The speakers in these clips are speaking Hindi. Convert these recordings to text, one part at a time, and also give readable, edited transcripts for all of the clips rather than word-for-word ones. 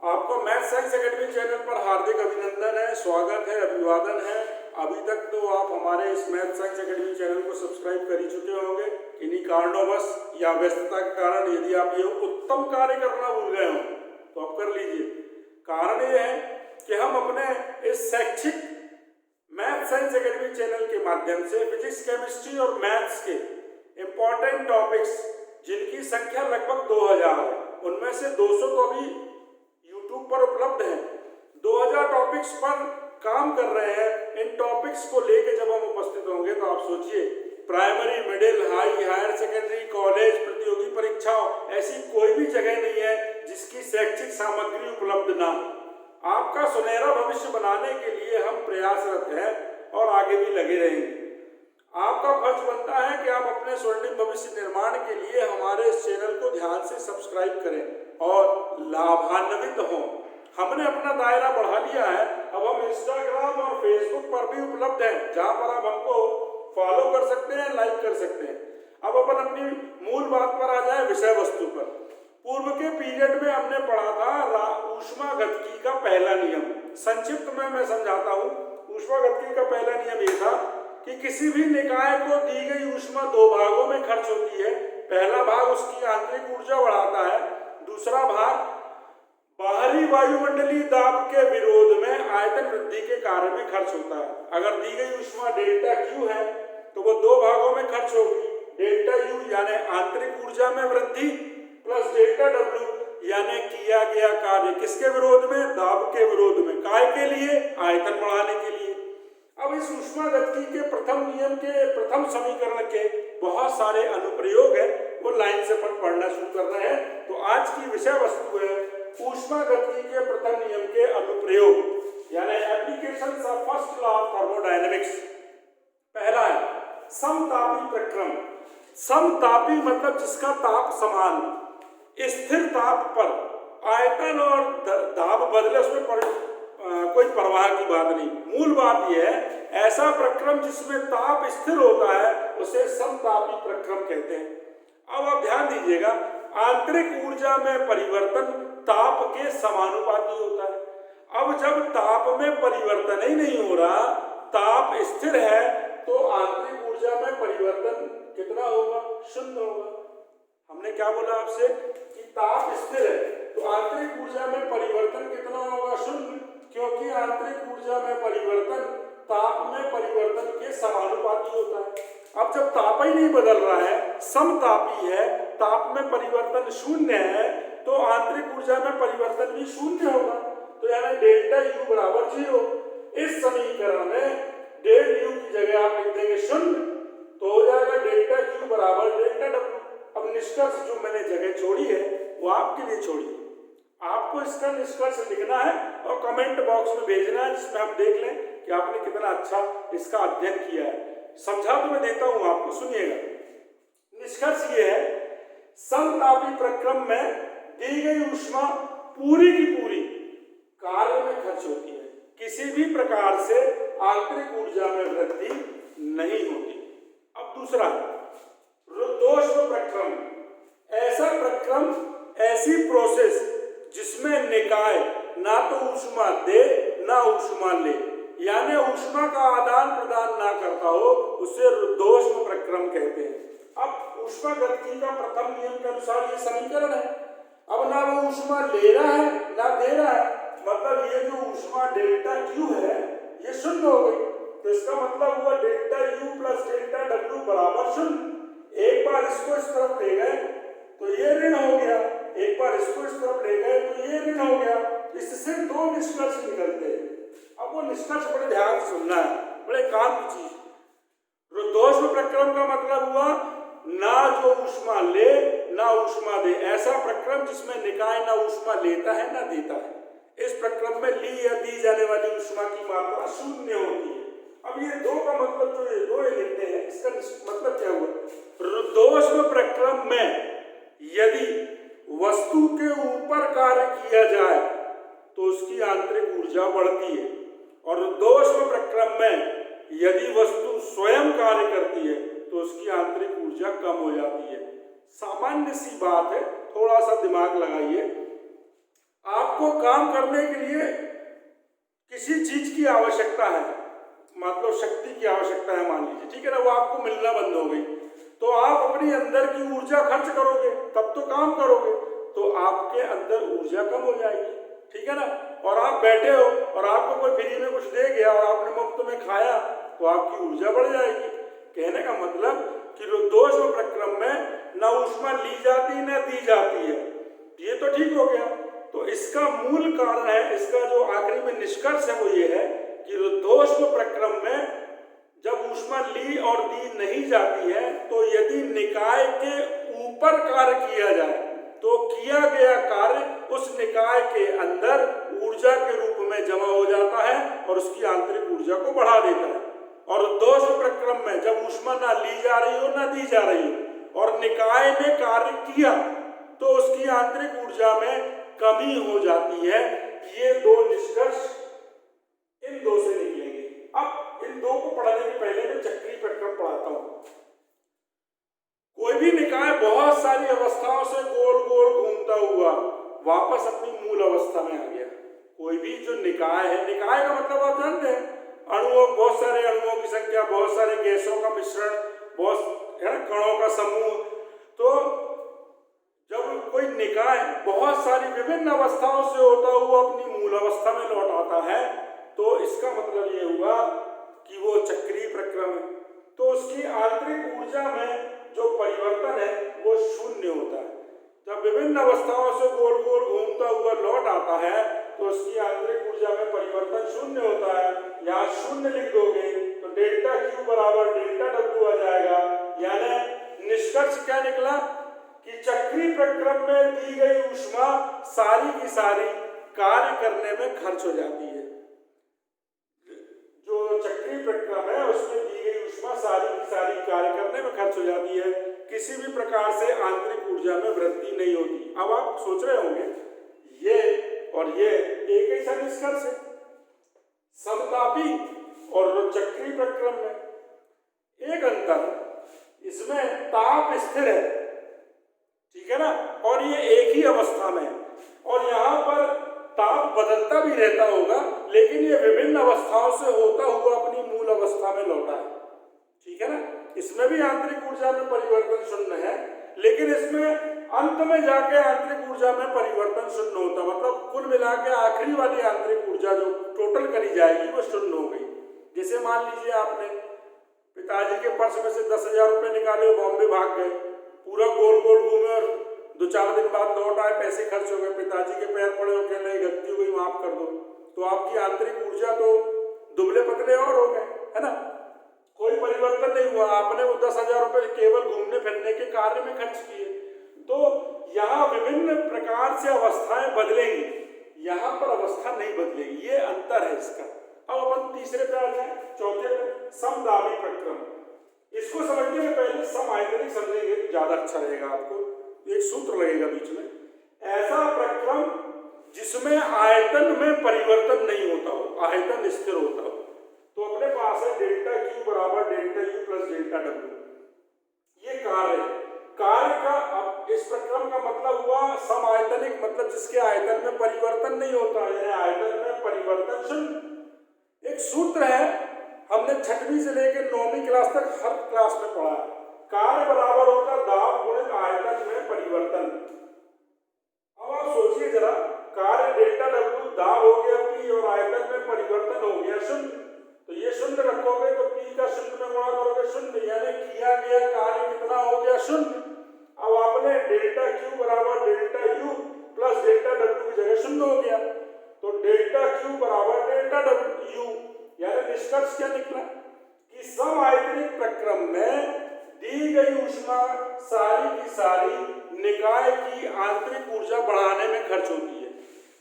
आपका मैथ साइंस एकेडमी चैनल पर हार्दिक अभिनंदन है, स्वागत है, अभिवादन है। अभी तक तो आप हमारे इस मैथ साइंस एकेडमी चैनल को सब्सक्राइब कर ही चुके होंगे। किन्हीं कारणवश या व्यस्तता के कारण यदि आप ये उत्तम कार्य करना भूल गए हो तो आप कर लीजिए। कारण ये है कि हम अपने इस शैक्षिक मैथ साइंस एकेडमी चैनल के माध्यम से फिजिक्स, केमिस्ट्री और मैथ्स के इम्पोर्टेंट टॉपिक्स जिनकी संख्या लगभग 2000 है, उनमें से 200 तो अभी यूट्यूब पर उपलब्ध है। 2000 टॉपिक्स पर काम कर रहे हैं। इन टॉपिक्स को लेके जब हम उपस्थित होंगे तो आप सोचिए, primary, middle, higher secondary, college, प्रतियोगी परीक्षाओं, ऐसी कोई भी जगह नहीं है जिसकी शैक्षिक सामग्री उपलब्ध ना हो। आपका सुनहरा भविष्य बनाने के लिए हम प्रयासरत हैं और आगे भी लगे रहेंगे। आपका फर्ज बनता है कि आप अपने स्वर्णिम भविष्य निर्माण के लिए हमारे इस चैनल को ध्यान से सब्सक्राइब करें और लाभान्वित हों। हमने अपना दायरा बढ़ा लिया है। अब हम इंस्टाग्राम और फेसबुक पर भी उपलब्ध हैं, जहां पर आप हमको फॉलो कर सकते हैं, लाइक कर सकते हैं। अब अपन अपनी मूल बात पर आ जाए, विषय वस्तु पर। पूर्व के पीरियड में हमने पढ़ा था ऊष्मागतिकी का पहला नियम। संक्षिप्त में मैं समझाता हूँ। ऊष्मागतिकी का पहला नियम ये था कि किसी भी निकाय को दी गई ऊष्मा दो भागों में खर्च होती है। पहला भाग उसकी आंतरिक ऊर्जा बढ़ाता है, दूसरा भाग बाहरी वायुमंडलीय दाब के विरोध में आयतन वृद्धि के कार्य में खर्च होता है। अगर दी गई ऊष्मा डेल्टा क्यू है तो वो दो भागों में खर्च होगी। डेल्टा यू यानी आंतरिक ऊर्जा में वृद्धि प्लस डेल्टा डब्ल्यू यानी किया गया कार्य किसके विरोध में? दाब के विरोध में। काय के लिए? आयतन बढ़ाने के लिए। अब इस ऊष्मागतिकी के प्रथम नियम के प्रथम समीकरण के बहुत सारे अनुप्रयोग है, वो लाइन से पढ़ना शुरू कर रहे हैं। तो आज की विषय वस्तु है ऊष्मागतिकी के प्रथम नियम के अनुप्रयोग, यानी applications of first law of thermodynamics. पहला है समतापी प्रक्रम। समतापी मतलब जिसका ताप समान, स्थिर ताप पर आयतन और दाब बदले, उसमें कोई परवाह की बात नहीं। मूल बात यह है, ऐसा प्रक्रम जिसमें ताप स्थिर होता है उसे समतापी प्रक्रम कहते हैं। अब आप ध्यान दीजिएगा, आंतरिक ऊर्जा में परिवर्तन ताप के समानुपाती होता है। अब जब ताप में परिवर्तन ही नहीं हो रहा, ताप स्थिर है, तो आंतरिक ऊर्जा में परिवर्तन कितना होगा? शून्य होगा। हमने क्या बोला आपसे कि ताप स्थिर है तो आंतरिक ऊर्जा में परिवर्तन कितना होगा? शून्य, क्योंकि आंतरिक ऊर्जा में परिवर्तन ताप में परिवर्तन के समानुपाती होता है। अब जब ताप ही नहीं बदल रहा है, समतापी है, ताप में परिवर्तन शून्य है, तो आंतरिक ऊर्जा में परिवर्तन भी शून्य होगा। तो यानी डेल्टा यू बराबर 0। इस समीकरण में डेल यू की जगह आप लिख देंगे शून्य, तो हो जाएगा डेल्टा यू बराबर डेल्टा डब्ल्यू। अब निष्कर्ष जो मैंने जगह छोड़ी है वो आपके लिए छोड़ी है। आपको इसका निष्कर्ष लिखना है और कमेंट बॉक्स में भेजना है, जिसमें हम देख लें कि आपने कितना अच्छा इसका अध्ययन किया है। समझा तो मैं देता हूं आपको, सुनिएगा। निष्कर्ष ये है, समतापी प्रक्रम में दी गई ऊष्मा पूरी की पूरी कार्य में खर्च होती है, किसी भी प्रकार से आंतरिक ऊर्जा में वृद्धि नहीं होती। अब दूसरा, रुद्धोष्म प्रक्रम। ऐसा प्रक्रम, ऐसी प्रोसेस जिसमें निकाय ना तो ऊष्मा दे ना ऊष्मा ले, यानी ऊष्मा का आदान प्रदान ना करता हो, उसे रुद्धोष्म प्रक्रम कहते हैं। अब ऊष्मागतिकी का प्रथम नियम के अनुसार ये समीकरण है। अब ना वो ऊष्मा ले रहा है ना दे रहा है, मतलब ये जो ऊष्मा डेल्टा क्यू है ये शून्य हो गई। तो इसका मतलब हुआ delta U plus delta W बराबर शून्य। एक बार इसको इस तरफ ले गए तो ये ऋण हो गया, एक बार इसको इस तरफ ले गए तो ये ऋण हो गया। इससे दो निष्कर्ष निकलते हैं। अब वो निष्कर्ष बड़े ध्यान से सुनना है, बड़े काम की चीज। रुद्धोष्म प्रक्रम का मतलब हुआ ना जो ऊष्मा ले ना ऊष्मा दे, ऐसा प्रक्रम जिसमें निकाय ना ऊष्मा लेता है ना देता है। इस प्रक्रम में ली या दी जाने वाली ऊष्मा की मात्रा शून्य होती है। अब ये दो का मतलब जो ये दो लिखते हैं, इसका मतलब क्या हुआ? रुद्धोष्म प्रक्रम में यदि वस्तु के ऊपर कार्य किया जाए तो उसकी आंतरिक ऊर्जा बढ़ती है, और रुद्धोष्म प्रक्रम में यदि वस्तु स्वयं कार्य करती है तो उसकी आंतरिक ऊर्जा कम हो जाती है। सामान्य सी बात है, थोड़ा सा दिमाग लगाइए। आपको काम करने के लिए किसी चीज की आवश्यकता है, मतलब शक्ति की आवश्यकता है मान लीजिए, ठीक है ना, वो आपको मिलना बंद हो गई, तो आप अपनी अंदर की ऊर्जा खर्च करोगे तब तो काम करोगे, तो आपके अंदर ऊर्जा कम हो जाएगी, ठीक है ना। और आप बैठे हो और आपको कोई फ्री में कुछ दे गया और आपने मुफ्त में खाया तो आपकी ऊर्जा बढ़ जाएगी। कहने का मतलब कि दोष प्रक्रम में न ऊष्मा ली जाती न दी जाती है, ये तो ठीक हो गया। तो इसका मूल कारण है, इसका जो आखिरी में निष्कर्ष है वो ये है कि रुद्धोष्म प्रक्रम में जब ऊष्मा ली और दी नहीं जाती है तो यदि निकाय के ऊपर कार्य किया जाए तो किया गया कार्य उस निकाय के अंदर ऊर्जा के रूप में जमा हो जाता है और उसकी आंतरिक ऊर्जा को बढ़ा देता है। और रुद्धोष्म प्रक्रम में जब ऊष्मा ना ली जा रही हो ना दी जा रही हो और निकाय ने कार्य किया तो उसकी आंतरिक ऊर्जा में कमी हो जाती है। ये दो निष्कर्ष इन दो से निकलेंगे। अब इन दो को पढ़ने के पहले मैं चक्रीय प्रक्रम पढ़ाता हूं। कोई भी निकाय बहुत सारी अवस्थाओं से गोल गोल घूमता हुआ वापस अपनी मूल अवस्था में आ गया। कोई भी जो निकाय है, निकाय का मतलब आप जानते हैं, अणुओं, बहुत सारे अणुओं की संख्या, बहुत सारे गैसों का मिश्रण, बहुत है ना, कणों का समूह। तो जब कोई निकाय बहुत सारी विभिन्न अवस्थाओं से होता हुआ अपनी मूल अवस्था में लौट आता है तो इसका मतलब ये हुआ कि वो चक्रीय प्रक्रम है। तो उसकी आंतरिक ऊर्जा में जो परिवर्तन है वो शून्य होता है। जब विभिन्न अवस्थाओं से गोल गोल घूमता हुआ लौट आता है तो उसकी आंतरिक ऊर्जा में परिवर्तन शून्य होता है। यहाँ शून्य लिख दोगे तो डेल्टा क्यू बराबर डेल्टा डब्ल्यू आ जाएगा। यानी निष्कर्ष क्या निकला कि चक्रीय प्रक्रम में दी गई ऊष्मा सारी की सारी कार्य करने में खर्च हो जाती है। जो चक्रीय प्रक्रम है उसमें दी गई ऊष्मा सारी की सारी कार्य करने में खर्च हो जाती है, किसी भी प्रकार से आंतरिक ऊर्जा में वृद्धि नहीं होती। अब आप सोच रहे होंगे ये और ये एक ही सा निष्कर्ष है। समतापी और चक्रीय प्रक्रम में एक अंतर, इसमें ताप स्थिर है, ठीक है ना, और ये एक ही अवस्था में, और यहाँ पर ताप बदलता भी रहता होगा लेकिन ये विभिन्न अवस्थाओं से होता हुआ अपनी मूल अवस्था में लौटा है, ठीक है ना। इसमें भी आंतरिक ऊर्जा में परिवर्तन शून्य है लेकिन इसमें अंत में जाके आंतरिक ऊर्जा में परिवर्तन शून्य होता, मतलब कुल मिला के आखिरी वाली आंतरिक ऊर्जा जो टोटल करी जाएगी वो शून्य हो गई। जैसे मान लीजिए आपने पिताजी के पर्स में से 10,000 रुपये निकाले, बॉम्बे भाग गए, पूरा गोल गोल घूमे और 2-4 दिन बाद लौट आए, पैसे खर्च हो गए, पिताजी के पैर पड़े हो गए, नहीं गलती हो गई माफ कर दो, तो आपकी आंतरिक ऊर्जा तो दुबले पतले और हो गए, है ना, कोई परिवर्तन नहीं हुआ। आपने वो 10,000 रुपये केवल घूमने फिरने के कार्य में खर्च किए। तो यहाँ विभिन्न प्रकार से अवस्थाएं बदलेंगी, यहाँ पर अवस्था नहीं बदलेगी, ये अंतर है इसका। अब अपन तीसरे पे आ जाए, चौथे पे, समदाबी प्रक्रम। इसको समझने में पहले समायतनिक समझेंगे तो ज्यादा अच्छा रहेगा। आपको एक सूत्र लगेगा बीच में, ऐसा प्रक्रम जिसमें आयतन में परिवर्तन नहीं होता हो, आयतन स्थिर होता हो। तो अपने पास है डेल्टा क्यू बराबर delta U plus delta W, ये कार्य का। अब इस प्रक्रम का मतलब हुआ समायतनिक, मतलब जिसके आयतन में परिवर्तन नहीं होता है, आयतन में परिवर्तन शून्य। एक सूत्र है, हमने 6वीं से लेकर 9वीं क्लास तक हर क्लास में पढ़ा है, कार्य बराबर होता दाब गुणित आयतन में परिवर्तन। अब आप सोचिए जरा, कार्य डेल्टा डब्ल्यू, दाब हो गया पी और आयतन में परिवर्तन हो गया शून्य, तो ये शून्य रखोगे तो पी का शून्य में गुणा करोगे शून्य, यानी किया गया कार्य कितना हो गया शून्य। अब आपने डेल्टा क्यू बराबर delta U plus delta W की जगह शून्य हो गया, तो डेल्टा क्यू बराबर डेल्टा डब्ल्यू यू, यानी निष्कर्ष क्या निकला कि समआयतनिक प्रक्रम में दी गई ऊष्मा सारी की सारी निकाय की आंतरिक ऊर्जा बढ़ाने में खर्च होती है,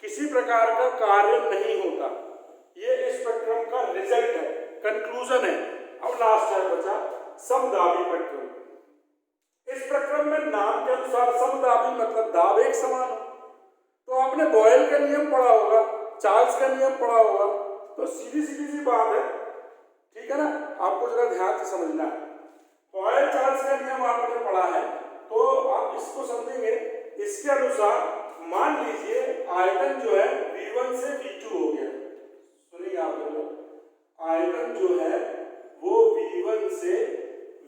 किसी प्रकार का कार्य नहीं होता। ये इस प्रक्रम का रिजल्ट है, कंक्लूजन है। अब लास्ट है बचा समदाबी प्रक्रम। इस प्रक्रम में नाम के अनुसार समदाबी मतलब दाब एक समान हो। तो आपने बॉयल का नियम पढ़ा होगा, चार्ल्स का नियम पढ़ा होगा, तो सीधी सीधी सी बात है, ठीक है ना, आपको जरा ध्यान से समझना है। बॉयल चार्ल्स का नियम आपने पढ़ा है तो आप इसको समझेंगे। इसके अनुसार मान लीजिए आयतन जो है V1 से V2 हो गया, सुनिए आप लोग, आयतन जो है वो V1 से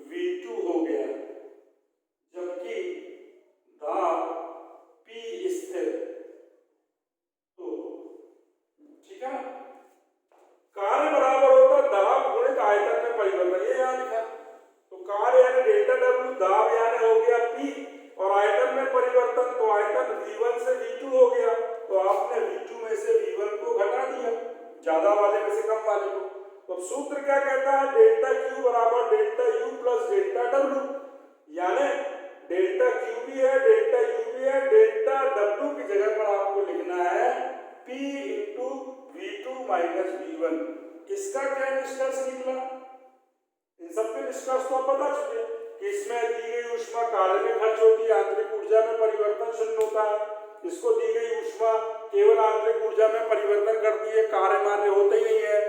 V2 हो गया, जबकि दाब P स्थिर, तो ठीक है ना, कार्य बराबर होता दाब गुणित आयतन में परिवर्तन, ये यहाँ लिखा। तो कार्य यानी डेल्टा W, दाब यानी हो गया P, और आयतन में परिवर्तन, तो आयतन V1 से V2 हो गया, तो आपने V2 में से V1 को घटा दिया, ज्यादा वाले में से कम वाले को। तो सूत्र क्या कहता है, डेल्टा Q बराबर delta U plus delta W, यानी डेल्टा Q भी है डेल्टा U भी है, डेल्टा W की जगह पर आपको लिखना है P into V2 minus V1। इसका क्या निष्कर्ष निकला, इन सबके निष्कर्ष तो आप बता चुके कि इसमें दी गई ऊष्मा कार्य में खर्च होती है, आंतरिक ऊर्जा में परिवर्तन शून्य होता है, इसको दी गई ऊष्मा केवल आंतरिक ऊर्जा में परिवर्तन करती है, कार्य मान्य होता ही नहीं है।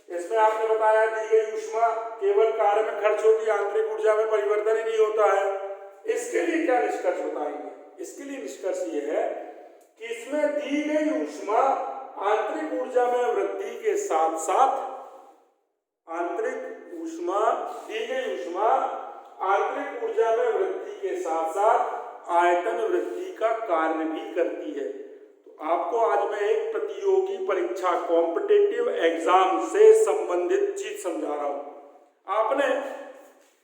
इसमें आपने बताया दी गई ऊष्मा केवल कार्य में खर्च होती है, आंतरिक ऊर्जा में परिवर्तन ही नहीं होता है। इसके लिए क्या निष्कर्ष बताएंगे, इसके लिए निष्कर्ष ये है कि इसमें दी गई ऊष्मा आंतरिक ऊर्जा में वृद्धि के साथ साथ आंतरिक ऊष्मा दी गई ऊष्मा आंतरिक ऊर्जा में वृद्धि के साथ साथ आयतन वृद्धि का कार्य भी करती है। तो आपको आज मैं एक प्रतियोगी परीक्षा कॉम्पिटिटिव एग्जाम से संबंधित चीज समझा रहा हूं। आपने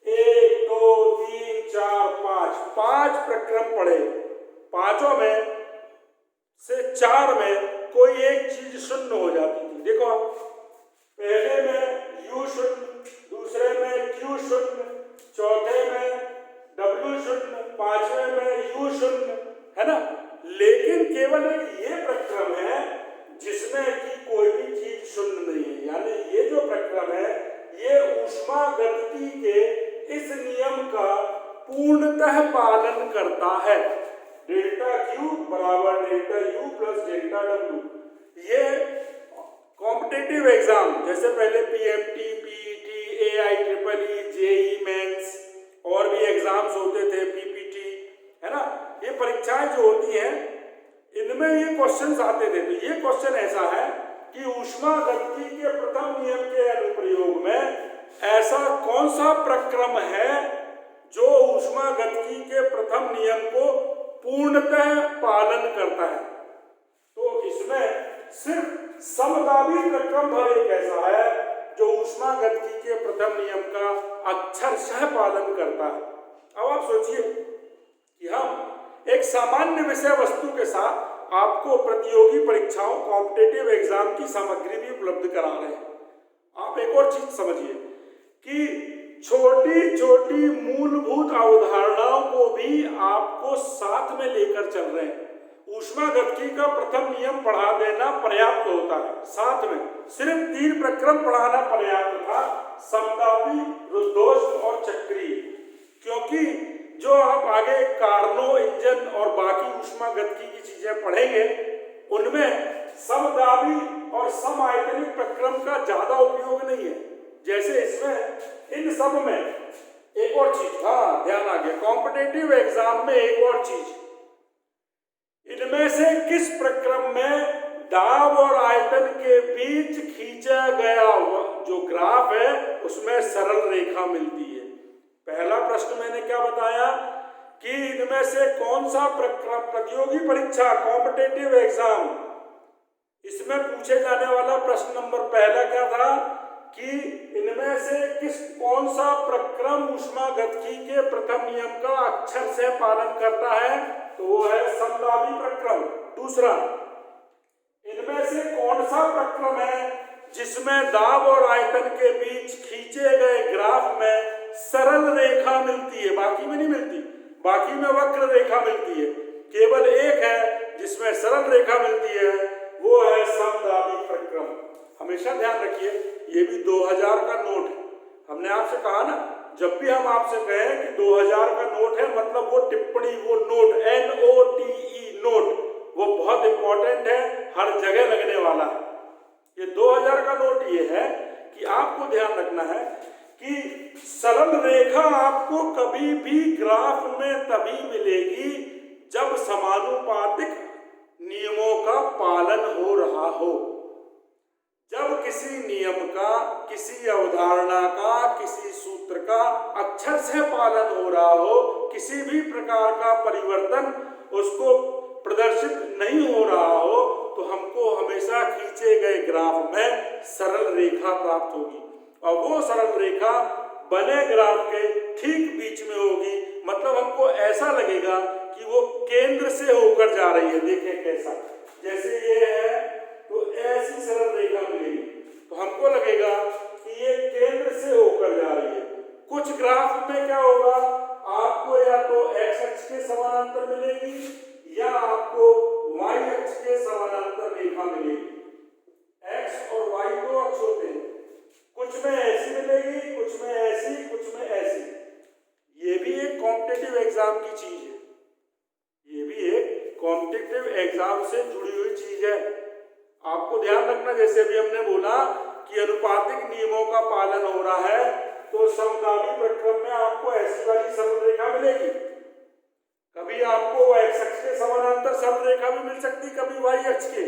1 2 3 4 5 पांच प्रक्रम पढ़े, पांचों में से 4 में कोई एक चीज शून्य हो जाती थी। देखो आप, पहले में U शून्य, दूसरे में Q शून्य, चौथे में W शून्य, पांचवें में U शून्य, है ना। लेकिन केवल ये प्रक्रम है जिसमें कि कोई भी चीज शून्य नहीं है, यानी ये जो प्रक्रम है ये ऊष्मा गतिकी के इस नियम का पूर्णतः पालन करता है। डेल्टा Q बराबर delta U plus delta W। ये कॉम्पिटिटिव एग्जाम जैसे पहले PMT, PET, AIEEE, JEE mains और भी एग्जाम्स होते थे, PPT, है ना, ये परीक्षाएं जो होती हैं इनमें ये क्वेश्चंस आते थे। तो ये क्वेश्चन ऐसा है कि ऊष्मा गतिकी के प्रथम नियम के अनुप्रयोग में ऐसा कौन सा प्रक्रम है जो ऊष्मा गतिकी के प्रथम नियम को पूर्णतः पालन करता है। तो इसमें सिर्फ समदाबी प्रक्रम भर एक ऐसा है जो ऊष्मा गतिकी के प्रथम नियम का अक्षरशः पालन करता है। अब आप सोचिए कि हम एक सामान्य विषय वस्तु के साथ आपको प्रतियोगी परीक्षाओं कॉम्पिटिटिव एग्जाम की सामग्री भी उपलब्ध करा रहे हैं। आप एक और चीज समझिए कि छोटी छोटी मूलभूत अवधारणाओं को भी आपको साथ में लेकर चल रहे हैं। ऊष्मा गतिकी का प्रथम नियम पढ़ा देना पर्याप्त होता है, साथ में सिर्फ 3 प्रक्रम पढ़ाना पर्याप्त था, समतापी, रुद्धोष्म और चक्रीय। क्योंकि जो आप आगे कार्नो इंजन और बाकी ऊष्मा गतिकी की चीजें पढ़ेंगे उनमें समदाबी और समायतनिक प्रक्रम का ज्यादा उपयोग नहीं है। जैसे इसमें इन सब में एक और चीज, हाँ ध्यान आ गया, कॉम्पिटिटिव एग्जाम में एक और चीज, इनमें से किस प्रक्रम में दाब और आयतन के बीच खींचा गया जो ग्राफ है उसमें सरल रेखा मिलती है। पहला प्रश्न मैंने क्या बताया कि इनमें से कौन सा प्रक्रम, प्रतियोगी परीक्षा कॉम्पिटिटिव एग्जाम, इसमें पूछे जाने वाला प्रश्न नंबर पहला क्या था कि इनमें से कौन सा प्रक्रम ऊष्मा गतिकी के प्रथम नियम का अक्षर से पालन करता है, तो वो है समदाबी प्रक्रम। दूसरा, इनमें से कौन सा प्रक्रम है जिसमें दाब और आयतन के बीच खींचे गए ग्राफ में सरल रेखा मिलती है, बाकी में नहीं मिलती, बाकी में वक्र रेखा मिलती है, केवल एक है जिसमें सरल रेखा मिलती है, वो है समदाबी प्रक्रम। हमेशा ध्यान रखिए ये भी 2000 का नोट है। हमने आपसे कहा ना, जब भी हम आपसे कहें कि 2000 का नोट है मतलब वो टिप्पणी, वो नोट, NOTE नोट, वो बहुत इंपॉर्टेंट है, हर जगह लगने वाला है। ये 2000 का नोट ये है कि आपको ध्यान रखना है कि सरल रेखा आपको कभी भी ग्राफ में तभी मिलेगी जब समानुपातिक अवधारणा का, किसी सूत्र का अक्षर से पालन हो रहा हो, किसी भी प्रकार का परिवर्तन उसको प्रदर्शित नहीं हो रहा हो, तो हमको हमेशा खींचे गए ग्राफ में सरल रेखा प्राप्त होगी और वो सरल रेखा बने ग्राफ के ठीक बीच में होगी। मतलब हमको ऐसा लगेगा कि वो केंद्र से होकर जा रही है। देखें कैसा, जैसे ये है तो ऐसी सरल रेखा मिलेगी, तो हमको लगेगा कि ये केंद्र से होकर जा रही है। कुछ ग्राफ में क्या होगा, आपको या तो एक्स अक्ष के समानांतर मिलेगी या आपको वाई अक्ष के समानांतर रेखा मिलेगी। एक्स और वाई दो अक्ष होते हैं, कुछ में ऐसी मिलेगी, कुछ में ऐसी, कुछ में ऐसी। ये भी एक कॉम्पिटिटिव एग्जाम की चीज है, ये भी एक कॉम्पिटिटिव एग्जाम से जुड़ी हुई चीज है। आपको ध्यान रखना, जैसे अभी हमने बोला कि अनुपातिक नियमों का पालन हो रहा है, तो समगामी प्रक्रम में आपको ऐसी वाली सरल रेखा मिलेगी। कभी आपको एक्स अक्ष के समानांतर सरल रेखा भी मिल सकती, कभी वाई अक्ष के।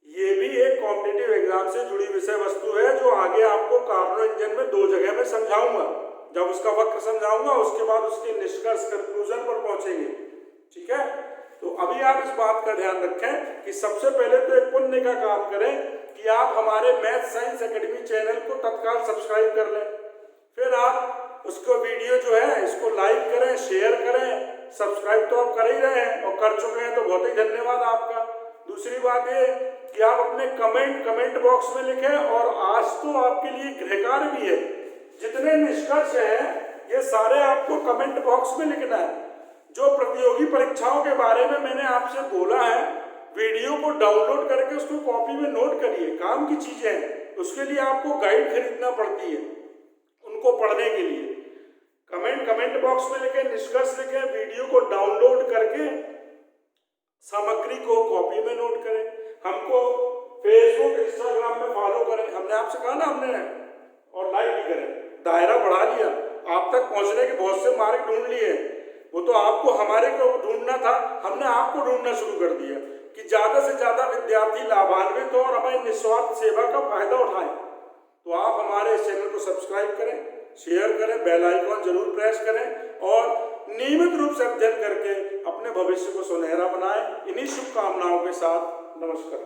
ये भी एक कॉम्पिटिटिव एग्जाम से जुड़ी विषय वस्तु है, जो आगे आपको कार्नो इंजन में 2 जगह में समझाऊंगा। जब उसका वक्र समझाऊंगा उसके बाद उसके निष्कर्ष कंक्लूजन पर पहुंचेंगे। ठीक है, तो अभी आप इस बात का ध्यान रखें कि सबसे पहले तो एक पुण्य का काम करें कि आप हमारे मैथ साइंस एकेडमी चैनल को तत्काल सब्सक्राइब कर लें। फिर आप उसको वीडियो जो है इसको लाइक करें, शेयर करें। सब्सक्राइब तो आप कर ही रहे हैं और कर चुके हैं, तो बहुत ही धन्यवाद आपका। दूसरी बात ये कि आप अपने कमेंट बॉक्स में लिखें, और आज तो आपके लिए गृह कार्य भी है। जितने निष्कर्ष हैं ये सारे आपको कमेंट बॉक्स में लिखना है। जो प्रतियोगी परीक्षाओं के बारे में मैंने आपसे बोला है, वीडियो को डाउनलोड करके उसको कॉपी में नोट करिए। काम की चीजें हैं, उसके लिए आपको गाइड खरीदना पड़ती है उनको पढ़ने के लिए। कमेंट बॉक्स में लिखें, निष्कर्ष लिखें, वीडियो को डाउनलोड करके सामग्री को कॉपी में नोट करें। हमको फेसबुक इंस्टाग्राम में फॉलो करें, हमने आपसे कहा ना, हमने, और लाइक भी करें। दायरा बढ़ा लिया, आप तक पहुंचने के बहुत से मार्ग ढूंढ लिए। वो तो आपको हमारे को ढूंढना था, हमने आपको ढूंढना शुरू कर दिया कि ज्यादा से ज्यादा विद्यार्थी लाभान्वित हो और हमारी निस्वार्थ सेवा का फायदा उठाएं। तो आप हमारे इस चैनल को सब्सक्राइब करें, शेयर करें, बेल आइकॉन जरूर प्रेस करें और नियमित रूप से अध्ययन करके अपने भविष्य को सुनहरा बनाएं। इन्हीं शुभकामनाओं के साथ नमस्कार।